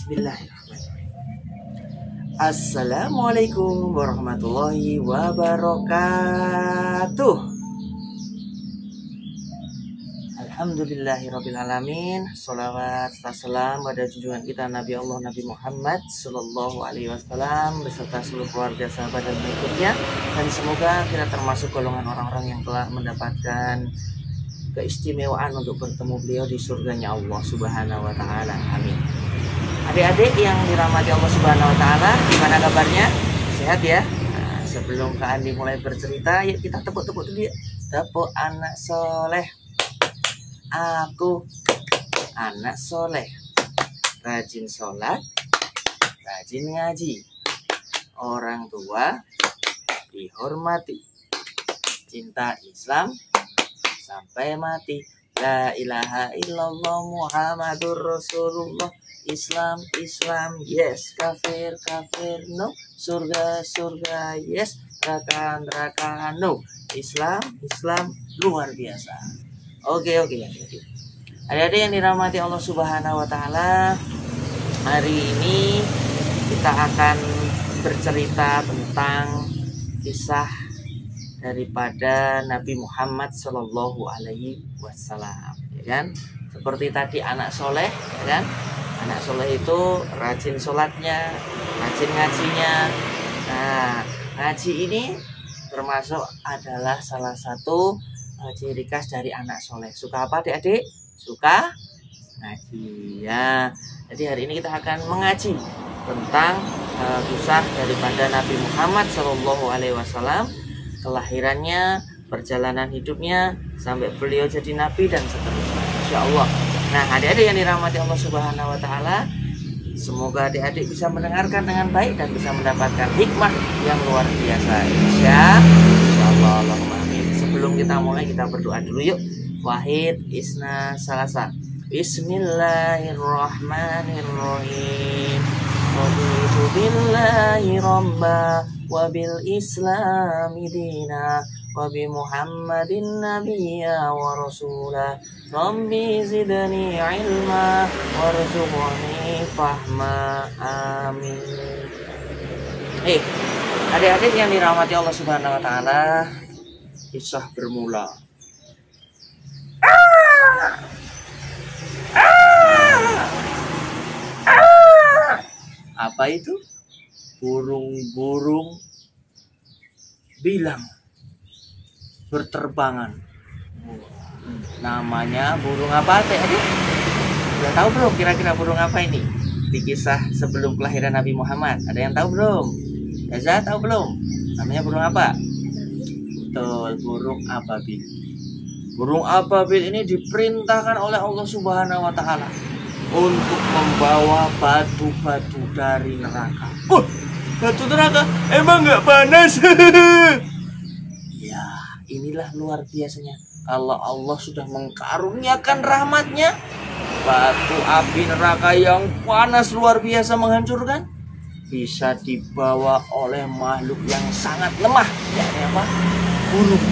Bismillahirrahmanirrahim. Assalamualaikum warahmatullahi wabarakatuh. Alhamdulillahirrabbilalamin. Sholawat salam pada junjungan kita Nabi Allah Nabi Muhammad Sallallahu Alaihi Wasallam beserta seluruh keluarga, sahabat dan pengikutnya. Dan semoga kita termasuk golongan orang-orang yang telah mendapatkan keistimewaan untuk bertemu beliau di surganya Allah Subhanahu wa Ta'ala. Amin. Adik-adik yang dirahmati Allah Subhanahu wa Ta'ala, gimana kabarnya? Sehat ya? Nah, sebelum Kak Andi mulai bercerita, yuk kita tepuk-tepuk dulu ya. Tepuk anak soleh. Aku anak soleh, rajin sholat, rajin ngaji, orang tua dihormati, cinta Islam sampai mati. La ilaha illallah Muhammadur Rasulullah. Islam, Islam, yes. Kafir, kafir, no. Surga, surga, yes. Neraka, neraka, no. Islam, Islam, luar biasa. Oke. Adik-adik yang dirahmati Allah Subhanahu wa Ta'ala, hari ini kita akan bercerita tentang kisah daripada Nabi Muhammad Sallallahu Alaihi Wasallam, ya kan? Seperti tadi anak soleh, ya kan? Anak soleh itu rajin sholatnya, rajin ngajinya. Nah, ngaji ini termasuk adalah salah satu ciri khas dari anak soleh. Suka apa adik-adik? Suka ngaji ya. Jadi hari ini kita akan mengaji tentang kisah daripada Nabi Muhammad Sallallahu Alaihi Wasallam, kelahirannya, perjalanan hidupnya sampai beliau jadi nabi dan seterusnya, insya Allah. Nah, adik-adik yang dirahmati Allah Subhanahu wa Ta'ala, semoga adik-adik bisa mendengarkan dengan baik dan bisa mendapatkan hikmah yang luar biasa, insya Allah. Allahumma amin. Sebelum kita mulai, kita berdoa dulu yuk. Wahid Isna Salasa. Bismillahirrahmanirrahim. Raditu billahi rabba wa bil islami dina wa bi Muhammadin nabiyya wa rasulah. Rabbi zidni ilma warzuqni fahma. Amin. Adik-adik yang dirahmati Allah Subhanahu wa Ta'ala, kisah bermula. Apa itu? Burung-burung bilang berterbangan. Namanya burung apa teh? Udah tahu belum kira-kira burung apa ini? Di kisah sebelum kelahiran Nabi Muhammad. Ada yang tahu belum? Gaza tahu belum? Namanya burung apa? Betul, burung ababil. Burung ababil ini diperintahkan oleh Allah Subhanahu wa Ta'ala untuk membawa batu-batu dari neraka. Batu neraka emang nggak panas? Ya, inilah luar biasanya. Kalau Allah sudah mengkaruniakan rahmatnya, batu api neraka yang panas luar biasa menghancurkan bisa dibawa oleh makhluk yang sangat lemah, yakni apa? Burung.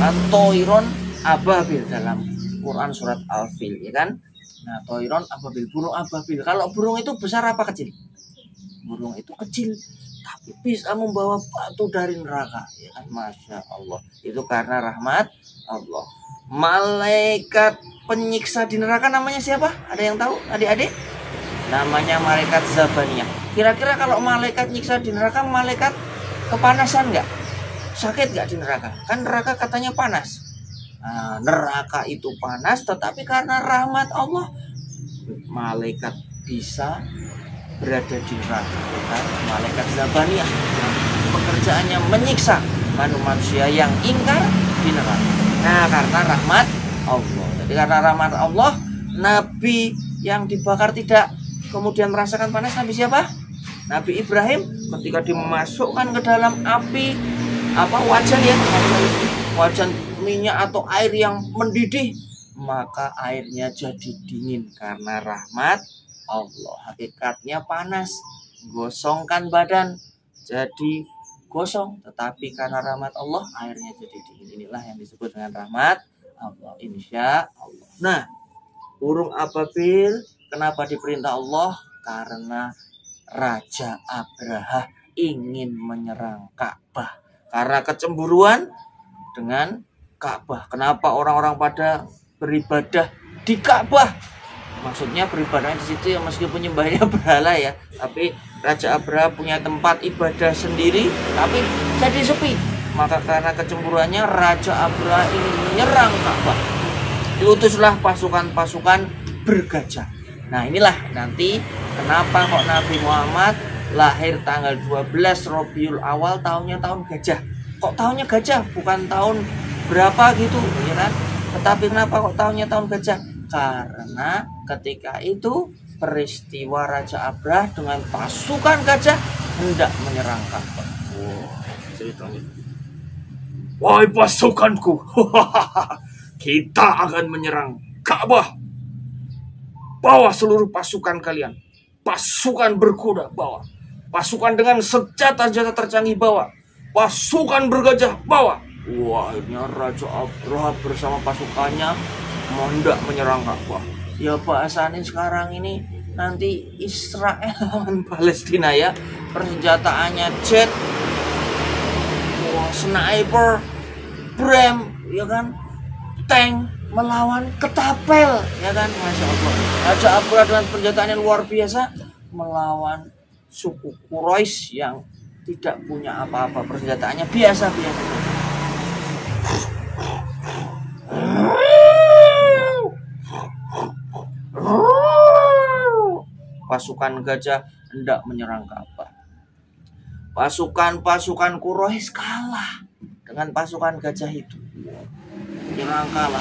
Kan toiron ababil dalam Quran surat Al-Fil, ya kan? Nah, toiron ababil, burung ababil. Kalau burung itu besar apa kecil? Burung itu kecil, tapi bisa membawa batu dari neraka, ya kan? Masya Allah. Itu karena rahmat Allah. Malaikat penyiksa di neraka namanya siapa? Ada yang tahu adik-adik? Namanya malaikat Zabaniyah. Kira-kira kalau malaikat nyiksa di neraka, malaikat kepanasan nggak? Sakit nggak di neraka? Kan neraka katanya panas. Nah, neraka itu panas, tetapi karena rahmat Allah, malaikat bisa berada di neraka. Kan? Malaikat Zabaniyah pekerjaannya menyiksa manusia yang ingkar di neraka. Nah, karena rahmat Allah. Jadi karena rahmat Allah, Nabi yang dibakar tidak kemudian merasakan panas. Nabi siapa? Nabi Ibrahim ketika dimasukkan ke dalam api wajan ya, wajan minyak atau air yang mendidih, maka airnya jadi dingin karena rahmat Allah. Hakikatnya panas, gosongkan badan jadi gosong, tetapi karena rahmat Allah airnya jadi dingin. Inilah yang disebut dengan rahmat Allah, insya Allah. Nah, burung ababil Kenapa diperintah Allah? Karena Raja Abraha ingin menyerang Ka'bah karena kecemburuan dengan Ka'bah. Kenapa orang-orang pada beribadah di Ka'bah? Maksudnya beribadahnya di situ ya, meskipun nyembahnya berhala ya, tapi Raja Abraha punya tempat ibadah sendiri tapi jadi sepi. Maka karena kecemburuannya Raja Abraha ingin menyerang Ka'bah. Diutuslah pasukan-pasukan bergajah. Nah inilah nanti kenapa kok Nabi Muhammad lahir tanggal 12 Rabiul Awal, tahunnya tahun gajah. Kok tahunnya gajah? Bukan tahun berapa gitu ya kan? Tetapi kenapa kok tahunnya tahun gajah? Karena ketika itu peristiwa Raja Abraha dengan pasukan gajah hendak menyerang Ka'bah. Ceritanya. Wahai pasukanku, kita akan menyerang Ka'bah. Bawa seluruh pasukan kalian. Pasukan berkuda bawa. Pasukan dengan senjata-senjata tercanggih bawa. Pasukan bergajah bawa. Wah, ini Raja Abraha bersama pasukannya hendak menyerang Ka'bah. Ya bahasanya sekarang ini nanti Israel lawan Palestina ya. Persenjataannya jet, sniper, Bram, ya kan, tank melawan ketapel, ya kan, Masya Allah. Raja Abraha dengan persenjataannya luar biasa melawan suku Quraisy yang tidak punya apa-apa, persenjataannya biasa-biasa. Pasukan gajah hendak menyerang Ka'bah. Pasukan Quraisy kalah dengan pasukan gajah itu. Menyerang kalah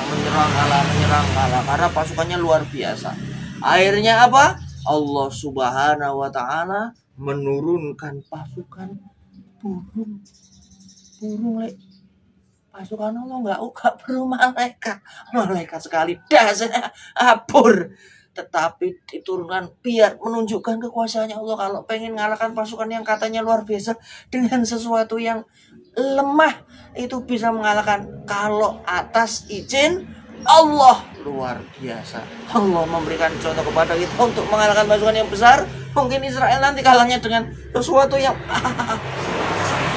karena pasukannya luar biasa. Akhirnya apa? Allah Subhanahu wa taala menurunkan pasukan burung. Lek. Pasukan Allah enggak perlu malaikat sekali dasarnya abur. Tetapi diturunkan biar menunjukkan kekuasaannya Allah. Kalau pengen ngalahkan pasukan yang katanya luar biasa dengan sesuatu yang lemah, itu bisa mengalahkan kalau atas izin Allah. Luar biasa. Allah memberikan contoh kepada kita untuk mengalahkan pasukan yang besar. Mungkin Israel nanti kalahnya dengan sesuatu yang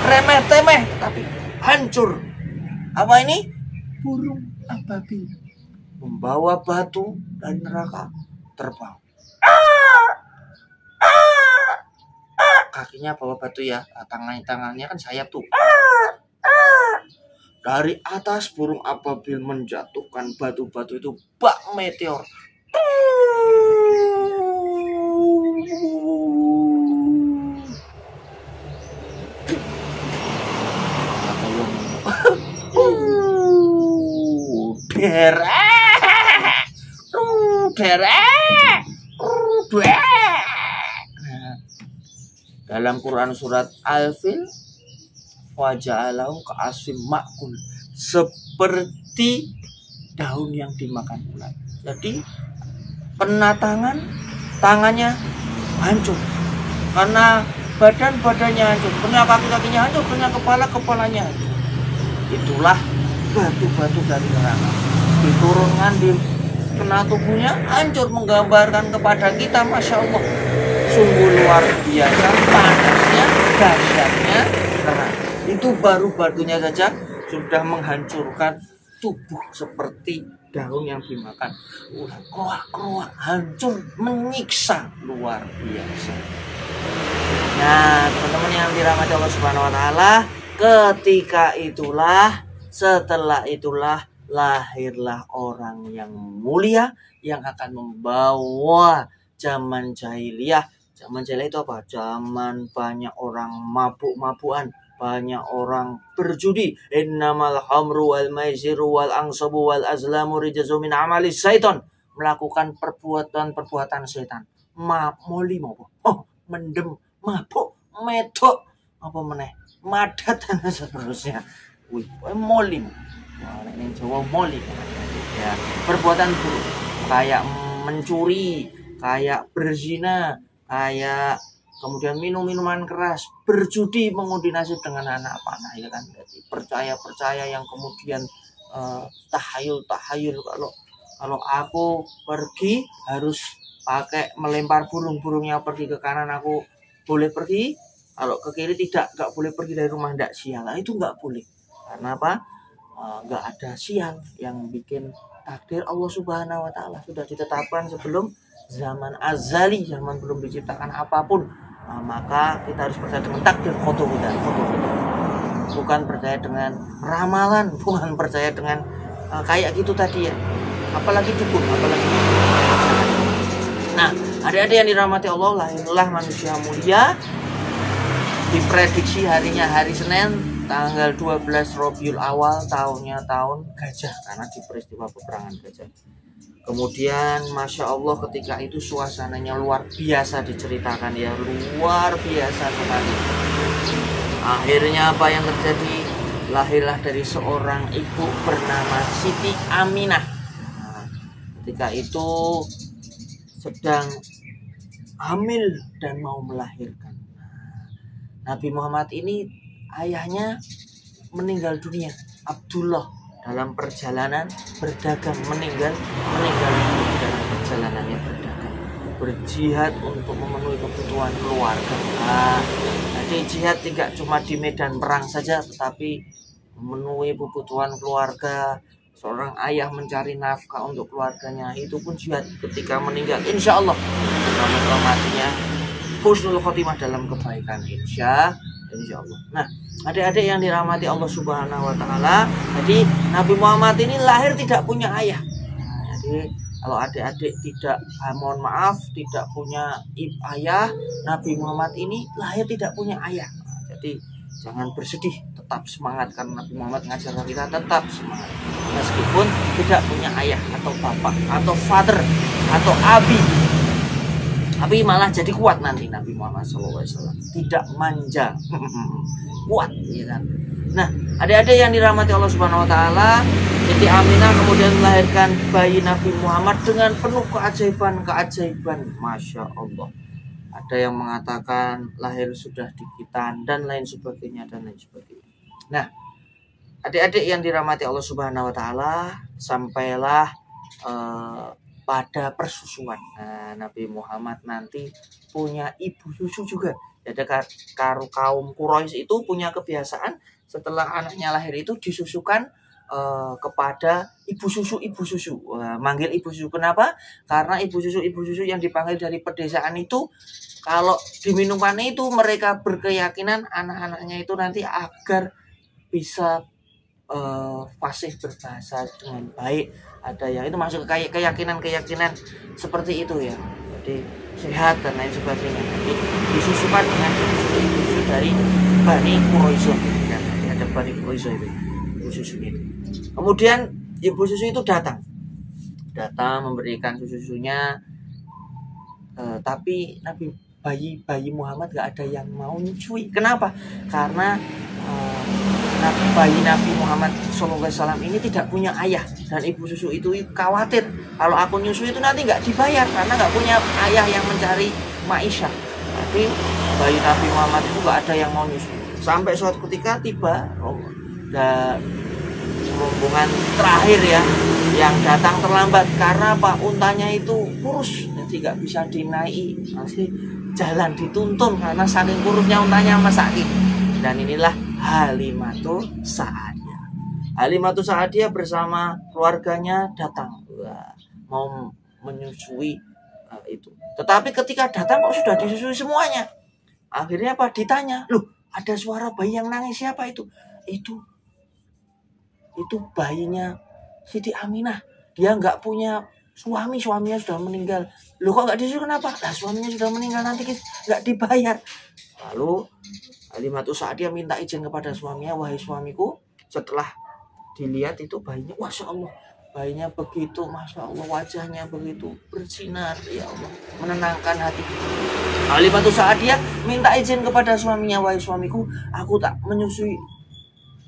remeh-temeh, tapi hancur. Apa ini? Burung ababil membawa batu dari neraka terbang. Kakinya bawa batu ya, tangannya kan sayap tuh. Dari atas burung ababil menjatuhkan batu-batu itu bak meteor. Dalam Quran surat Al-Fil, waja'alahu ka'asfim ma'kul, seperti daun yang dimakan ulat. Jadi kena tangannya hancur, karena badannya hancur, kena kaki-kakinya hancur, kena kepalanya hancur. Itulah batu-batu dari neraka diturunkan di kena tubuhnya hancur, menggambarkan kepada kita, Masya Allah, sungguh luar biasa panasnya, dahsyatnya neraka. Itu baru batunya saja sudah menghancurkan tubuh seperti daun yang dimakan ulat. Keruak hancur, menyiksa luar biasa. Nah, teman-teman yang dirahmati Allah Subhanahu wa taala, setelah itulah lahirlah orang yang mulia yang akan membawa zaman jahiliyah. Zaman jahiliyah itu apa? Zaman banyak orang mabuk-mabukan, banyak orang berjudi. Innamal khamru wal maisiru wal angsabu wal azlamu rijzum min amali syaitan. Melakukan perbuatan setan. Moli apa? Mendem, mabuk, medok, apa meneh? Madat dan seterusnya. Moli. Wah, ini Jawa moli. Ya, perbuatan buruk kayak mencuri, kayak berzina, kayak kemudian minum minuman keras, berjudi, mengundi nasib dengan anak panah, ya kan. Jadi percaya yang kemudian tahayul kalau aku pergi harus pakai melempar burung-burungnya pergi ke kanan aku boleh pergi, kalau ke kiri tidak, nggak boleh pergi dari rumah, nggak sial. Nah, itu nggak boleh. Karena apa? Nggak ada sial. Yang bikin takdir Allah Subhanahu Wa Taala sudah ditetapkan sebelum zaman azali, zaman belum diciptakan apapun. Maka kita harus percaya dengan takdir qada bukan percaya dengan ramalan, bukan percaya dengan kayak gitu tadi ya, apalagi dukun, apalagi Nah, adik-adik yang dirahmati Allah, lahirlah manusia mulia. Diprediksi harinya hari Senin tanggal 12 Rabiul Awal, tahunnya tahun gajah karena di peristiwa peperangan gajah. Kemudian Masya Allah ketika itu suasananya luar biasa diceritakan ya, luar biasa sekali. Akhirnya apa yang terjadi? Lahirlah dari seorang ibu bernama Siti Aminah. Ketika itu sedang hamil dan mau melahirkan. Nabi Muhammad ini ayahnya meninggal dunia, Abdullah, dalam perjalanan berdagang, meninggal dalam perjalanannya berdagang, berjihad untuk memenuhi kebutuhan keluarga. Jadi jihad tidak cuma di medan perang saja, tetapi memenuhi kebutuhan keluarga. Seorang ayah mencari nafkah untuk keluarganya, itu pun jihad. Ketika meninggal, insya Allah matinya husnul khotimah dalam kebaikan, insya Allah. Nah, adik-adik yang dirahmati Allah Subhanahu Wa Taala, jadi Nabi Muhammad ini lahir tidak punya ayah. Jadi kalau adik-adik tidak, mohon maaf, tidak punya ayah, Nabi Muhammad ini lahir tidak punya ayah. Jadi jangan bersedih, tetap semangat karena Nabi Muhammad mengajarkan kita tetap semangat meskipun tidak punya ayah atau bapak atau father atau abi. Tapi malah jadi kuat nanti Nabi Muhammad SAW, tidak manja, kuat, ya kan? Nah, adik-adik yang dirahmati Allah Subhanahu Wa Taala, Siti Aminah kemudian melahirkan bayi Nabi Muhammad dengan penuh keajaiban, Masya Allah. Ada yang mengatakan lahir sudah di Kitan dan lain sebagainya. Nah, adik-adik yang dirahmati Allah Subhanahu Wa Taala, sampailah pada persusuan. Nah, Nabi Muhammad nanti punya ibu susu juga. Jadi kaum Quraisy itu punya kebiasaan setelah anaknya lahir itu disusukan kepada ibu susu. Manggil ibu susu. Kenapa? Karena ibu susu yang dipanggil dari pedesaan itu, kalau diminumkannya itu mereka berkeyakinan anak-anaknya itu nanti agar bisa fasih berbahasa dengan baik. Ada yang itu masuk ke keyakinan seperti itu ya. Jadi sehat dan lain sebagainya. Jadi disusukan dengan susu dari Bani Quraisy. Ada Bani Quraisy itu, ibu susu itu. Kemudian ibu susu itu datang memberikan susunya, tapi bayi Muhammad gak ada yang mau nyusui. Kenapa? Karena bayi Nabi Muhammad SAW ini tidak punya ayah, dan ibu susu itu khawatir kalau aku nyusui itu nanti nggak dibayar karena nggak punya ayah yang mencari maisha. Tapi bayi Nabi Muhammad itu nggak ada yang mau nyusui. Sampai suatu ketika tiba rombongan terakhir ya, yang datang terlambat karena apa? Untanya itu kurus, jadi nggak bisa dinaiki, masih jalan dituntun karena saking kurusnya untanya sama sakit. Dan inilah Halimatus Sa'diyah bersama keluarganya datang mau menyusui itu. Tetapi ketika datang kok sudah disusui semuanya. Akhirnya apa? Ditanya, loh ada suara bayi yang nangis, siapa itu? Itu bayinya Siti Aminah. Dia nggak punya suaminya sudah meninggal. Loh kok nggak disusui, kenapa? Lah suaminya sudah meninggal, nanti nggak dibayar. Lalu Halimatus Sa'diyah minta izin kepada suaminya, wahai suamiku, setelah dilihat itu bayinya, Masya Allah, bayinya begitu, Masya Allah, wajahnya begitu bersinar, ya Allah, menenangkan hati. Halimatus Sa'diyah minta izin kepada suaminya, wahai suamiku, aku tak menyusui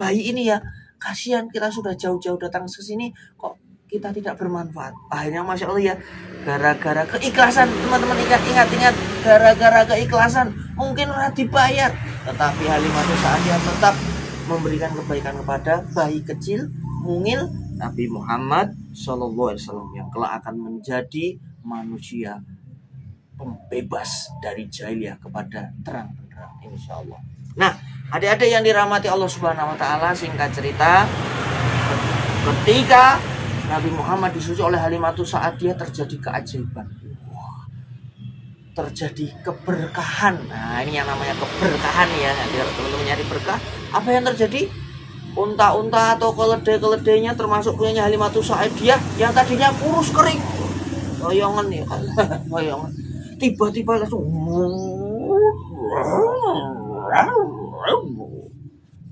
bayi ini ya, kasihan kita sudah jauh-jauh datang ke sini, kok kita tidak bermanfaat. Akhirnya Masya Allah ya, gara-gara keikhlasan, teman-teman ingat, gara-gara keikhlasan mungkin ora dibayar, tetapi Halimatus Sa'diyah tetap memberikan kebaikan kepada bayi kecil mungil Nabi Muhammad SAW yang kelak akan menjadi manusia pembebas dari jahiliyah kepada terang benderang, insya Allah. Nah, adik-adik yang dirahmati Allah Subhanahu wa Ta'ala, singkat cerita, ketika Nabi Muhammad disuci oleh Halimatus Sa'diyah terjadi keajaiban. Terjadi keberkahan. Nah, ini yang namanya keberkahan ya. Teman-teman nyari berkah, apa yang terjadi? Unta-unta atau keledai-keledainya termasuk punyanya Halimatus Sa'diyah yang tadinya kurus kering. Bayongan ya kan. Bayongan. Tiba-tiba langsung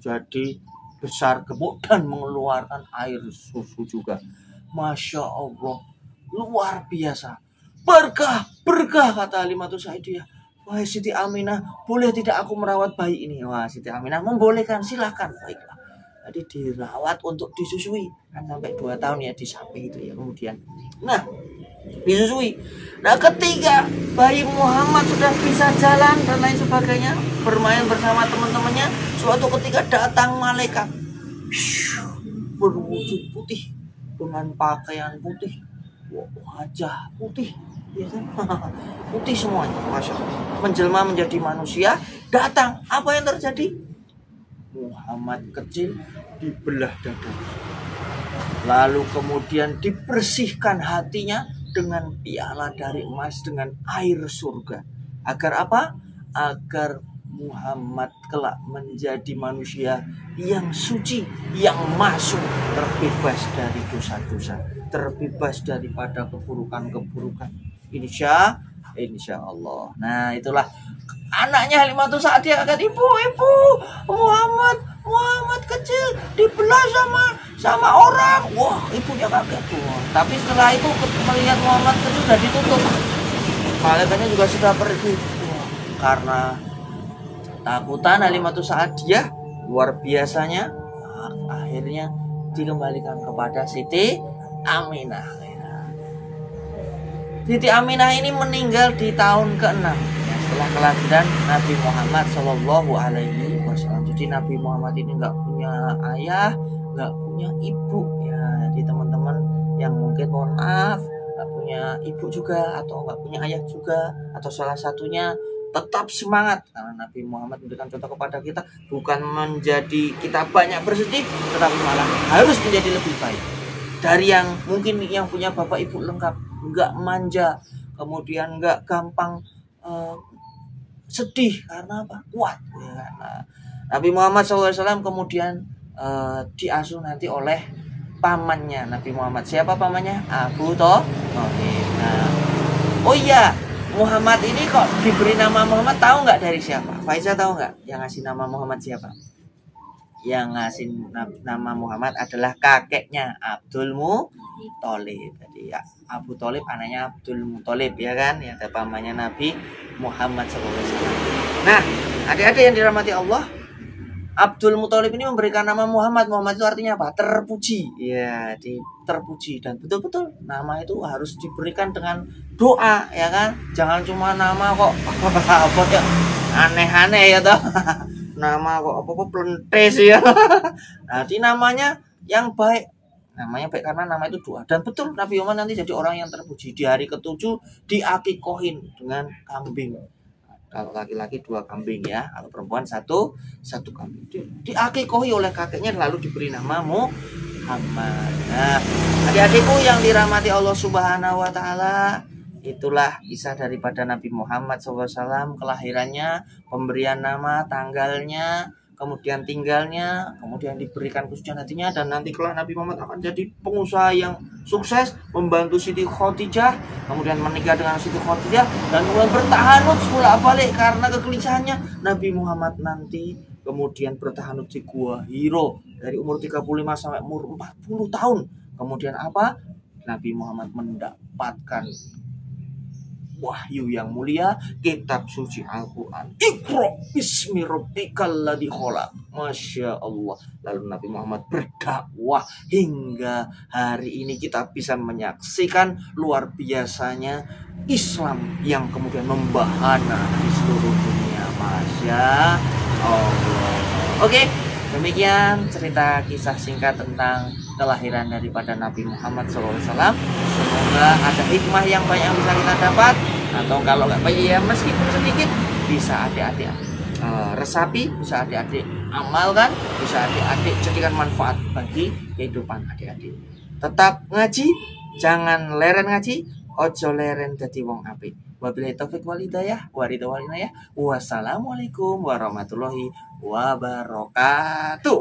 jadi besar gemuk dan mengeluarkan air susu juga. Masya Allah, luar biasa. Berkah kata Halimatus Sa'diyah. Wahai Siti Aminah, boleh tidak aku merawat bayi ini? Wah, Siti Aminah membolehkan, silakan. Baiklah. Jadi dirawat untuk disusui kan sampai 2 tahun ya, disapi itu ya. Kemudian nah disusui. Nah, ketika bayi Muhammad sudah bisa jalan dan lain sebagainya, bermain bersama teman-temannya, suatu ketika datang malaikat berwujud putih dengan pakaian putih, wajah putih, ya kan? Putih semuanya, masya Allah, menjelma menjadi manusia. Datang, apa yang terjadi? Muhammad kecil dibelah dada, lalu kemudian dibersihkan hatinya dengan piala dari emas dengan air surga. Agar apa? Agar Muhammad kelak menjadi manusia yang suci, yang masuk, terbebas dari dosa-dosa, terbebas daripada keburukan-keburukan. Insya Allah. Nah, itulah anaknya Halimatus Sa'diyah kata, ibu Muhammad kecil dibelah sama orang. Wah, ibunya kaget tuh. Tapi setelah itu melihat Muhammad kecil sudah ditutup, malaikatnya juga sudah pergi. Karena takutan Halimatus Sa'diyah luar biasanya, akhirnya dikembalikan kepada Siti Aminah. Siti Aminah ini meninggal di tahun ke-6 setelah kelahiran Nabi Muhammad Shallallahu Alaihi Wasallam. Jadi Nabi Muhammad ini nggak punya ayah, nggak punya ibu ya. Jadi teman-teman yang mungkin mohon maaf nggak punya ibu juga atau nggak punya ayah juga, atau salah satunya, tetap semangat karena Nabi Muhammad memberikan contoh kepada kita, bukan menjadi kita banyak bersedih, tetapi malah harus menjadi lebih baik dari yang mungkin yang punya bapak ibu lengkap, nggak manja, kemudian nggak gampang sedih karena apa? Kuat ya. Nah, Nabi Muhammad SAW kemudian diasuh nanti oleh pamannya Nabi Muhammad. Siapa pamannya? Abu Thalib. Nah, oh iya, Muhammad ini kok diberi nama Muhammad, tahu nggak dari siapa? Faiza tahu nggak yang ngasih nama Muhammad siapa? Yang ngasih nama Muhammad adalah kakeknya Abdul Muthalib. Jadi ya, Abu Thalib anaknya Abdul Muthalib ya kan, yang pamannya Nabi Muhammad SAW. Nah, adik-adik yang dirahmati Allah, Abdul Muthalib ini memberikan nama Muhammad. Muhammad itu artinya apa? Terpuji. Ya, terpuji, dan betul-betul nama itu harus diberikan dengan doa ya kan. Jangan cuma nama kok apa ya aneh-aneh ya toh. Nama kok apa plentes ya. Nanti namanya yang baik. Namanya baik karena nama itu doa. Dan betul Nabi Muhammad nanti jadi orang yang terpuji. Di hari ke-7 diakikohin dengan kambing. Kalau laki-laki 2 kambing ya, kalau perempuan satu kambing. Diakikohi oleh kakeknya lalu diberi nama Muhammad. Nah, adik-adikku yang dirahmati Allah Subhanahu wa Ta'ala, itulah kisah daripada Nabi Muhammad SAW, kelahirannya, pemberian nama, tanggalnya, kemudian tinggalnya, kemudian diberikan kesucian hatinya, dan nanti kelak Nabi Muhammad akan jadi pengusaha yang sukses, membantu Siti Khadijah, kemudian menikah dengan Siti Khadijah, dan kemudian bertahanut bolak-balik karena kegelisahannya. Nabi Muhammad nanti kemudian bertahanut di Gua Hiro dari umur 35 sampai umur 40 tahun. Kemudian apa? Nabi Muhammad mendapatkan wahyu yang mulia, kitab suci Al-Quran. Iqra bismi rabbikal ladzi khalaq. Masya Allah. Lalu Nabi Muhammad berdakwah hingga hari ini kita bisa menyaksikan luar biasanya Islam yang kemudian membahana di seluruh dunia. Masya Allah. Oke, demikian cerita kisah singkat tentang kelahiran daripada Nabi Muhammad SAW. Semoga ada hikmah yang banyak yang bisa kita dapat. Atau kalau nggak baik ya meskipun sedikit bisa adik-adik resapi, bisa adik-adik amalkan, bisa adik-adik jadikan manfaat bagi kehidupan adik-adik. Tetap ngaji, jangan leren ngaji, ojo leren dadi wong apik. Wabillahi taufik wal hidayah, wassalamualaikum warahmatullahi wabarakatuh.